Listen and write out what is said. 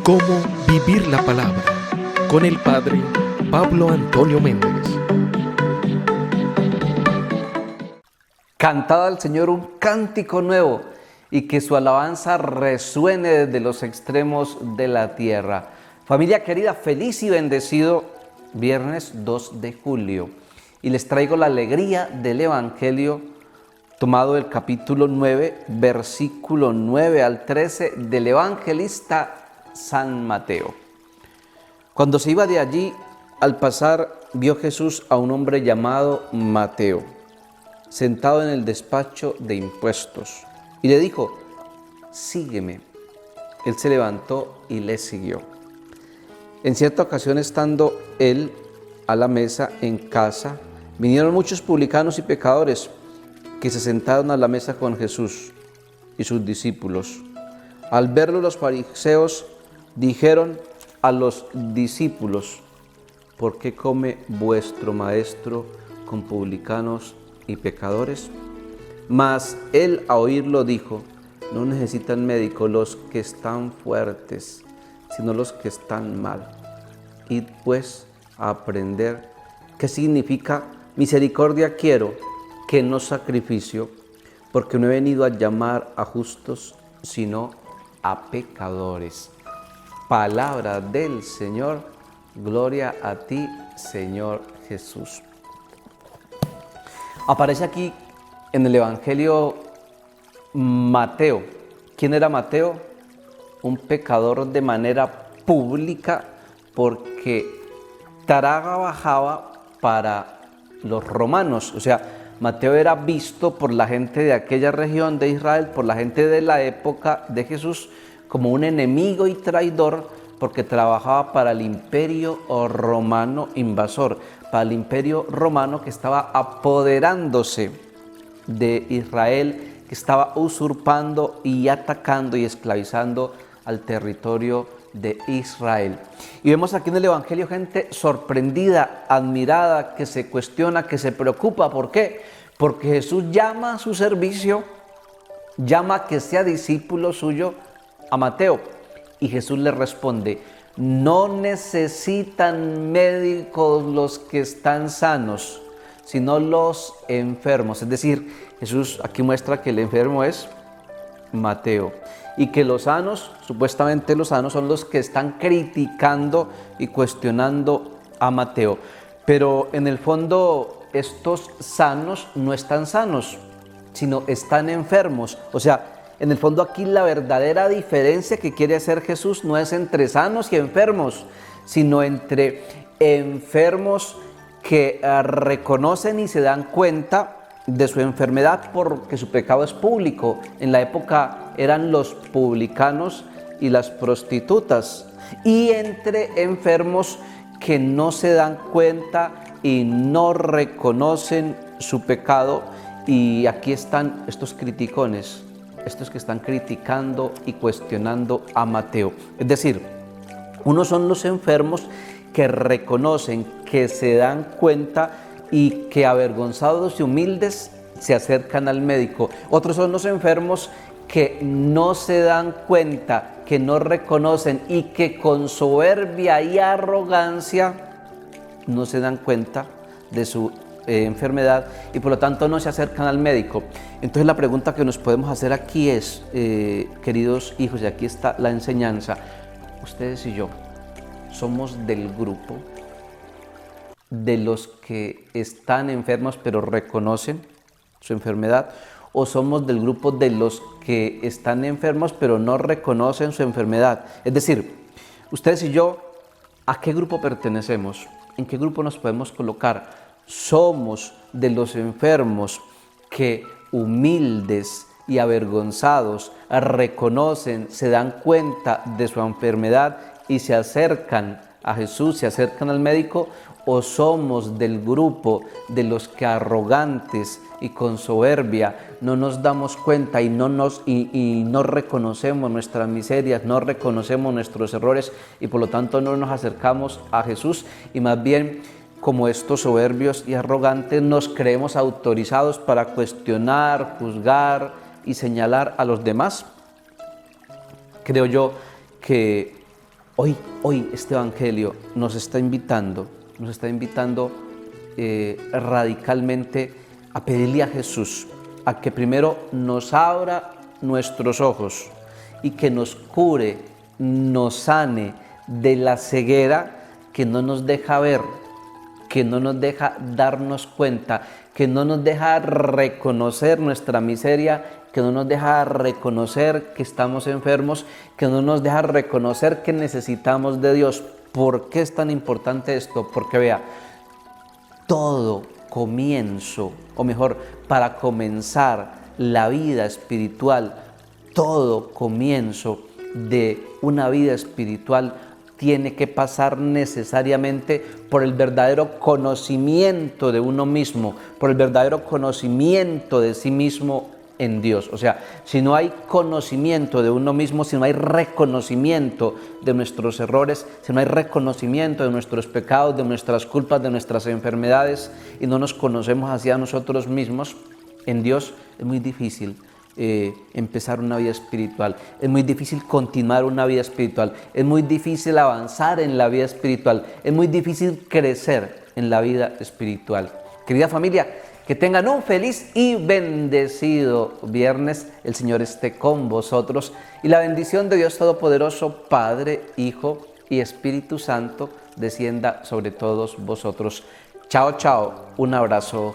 Cómo vivir la palabra con el Padre Pablo Antonio Méndez. Cantad al Señor un cántico nuevo y que su alabanza resuene desde los extremos de la tierra. Familia querida, feliz y bendecido viernes 2 de julio. Y les traigo la alegría del Evangelio tomado del capítulo 9, versículo 9 al 13 del evangelista San Mateo. Cuando se iba de allí, al pasar, vio Jesús a un hombre llamado Mateo, sentado en el despacho de impuestos, y le dijo: sígueme. Él se levantó y le siguió. En cierta ocasión, estando él a la mesa en casa, vinieron muchos publicanos y pecadores que se sentaron a la mesa con Jesús y sus discípulos. Al verlo, los fariseos dijeron a los discípulos: ¿por qué come vuestro maestro con publicanos y pecadores? Mas él, a oírlo, dijo: no necesitan médico los que están fuertes, sino los que están mal. Id pues a aprender qué significa misericordia quiero, que no sacrificio, porque no he venido a llamar a justos, sino a pecadores. Palabra del Señor, gloria a ti, Señor Jesús. Aparece aquí en el Evangelio Mateo. ¿Quién era Mateo? Un pecador de manera pública, porque trabajaba para los romanos. O sea, Mateo era visto por la gente de aquella región de Israel, por la gente de la época de Jesús, como un enemigo y traidor, porque trabajaba para el imperio romano invasor, para el imperio romano que estaba apoderándose de Israel, que estaba usurpando y atacando y esclavizando al territorio de Israel. Y vemos aquí en el Evangelio gente sorprendida, admirada, que se cuestiona, que se preocupa. ¿Por qué? Porque Jesús llama a su servicio, llama a que sea discípulo suyo a Mateo. Y Jesús le responde: no necesitan médicos los que están sanos, sino los enfermos. Es decir, Jesús aquí muestra que el enfermo es Mateo, y que los sanos, supuestamente los sanos, son los que están criticando y cuestionando a Mateo. Pero en el fondo estos sanos no están sanos, sino están enfermos. O sea, en el fondo aquí la verdadera diferencia que quiere hacer Jesús no es entre sanos y enfermos, sino entre enfermos que reconocen y se dan cuenta de su enfermedad porque su pecado es público. En la época eran los publicanos y las prostitutas, y entre enfermos que no se dan cuenta y no reconocen su pecado. Y aquí están estos criticones, estos que están criticando y cuestionando a Mateo. Es decir, unos son los enfermos que reconocen, que se dan cuenta y que avergonzados y humildes se acercan al médico. Otros son los enfermos que no se dan cuenta, que no reconocen y que con soberbia y arrogancia no se dan cuenta de su enfermedad y por lo tanto no se acercan al médico. Entonces la pregunta que nos podemos hacer aquí es, queridos hijos, y aquí está la enseñanza: ustedes y yo somos del grupo de los que están enfermos pero reconocen su enfermedad, o somos del grupo de los que están enfermos pero no reconocen su enfermedad. Es decir, ustedes y yo, ¿a qué grupo pertenecemos? ¿En qué grupo nos podemos colocar? ¿Somos de los enfermos que, humildes y avergonzados, reconocen, se dan cuenta de su enfermedad y se acercan a Jesús, se acercan al médico? ¿O somos del grupo de los que, arrogantes y con soberbia, no nos damos cuenta y no reconocemos nuestras miserias, no reconocemos nuestros errores y por lo tanto no nos acercamos a Jesús, y más bien, como estos soberbios y arrogantes, nos creemos autorizados para cuestionar, juzgar y señalar a los demás? Creo yo que Hoy este Evangelio nos está invitando radicalmente a pedirle a Jesús a que primero nos abra nuestros ojos y que nos cure, nos sane de la ceguera que no nos deja ver, que no nos deja darnos cuenta, que no nos deja reconocer nuestra miseria, que no nos deja reconocer que estamos enfermos, que no nos deja reconocer que necesitamos de Dios. ¿Por qué es tan importante esto? Porque vea, todo comienzo, o mejor, para comenzar la vida espiritual, todo comienzo de una vida espiritual tiene que pasar necesariamente por el verdadero conocimiento de uno mismo, por el verdadero conocimiento de sí mismo en Dios. O sea, si no hay conocimiento de uno mismo, si no hay reconocimiento de nuestros errores, si no hay reconocimiento de nuestros pecados, de nuestras culpas, de nuestras enfermedades, y no nos conocemos hacia nosotros mismos, en Dios es muy difícil empezar una vida espiritual, es muy difícil continuar una vida espiritual, es muy difícil avanzar en la vida espiritual, es muy difícil crecer en la vida espiritual. Querida familia, que tengan un feliz y bendecido viernes. El Señor esté con vosotros y la bendición de Dios Todopoderoso, Padre, Hijo y Espíritu Santo descienda sobre todos vosotros. Chao, chao. Un abrazo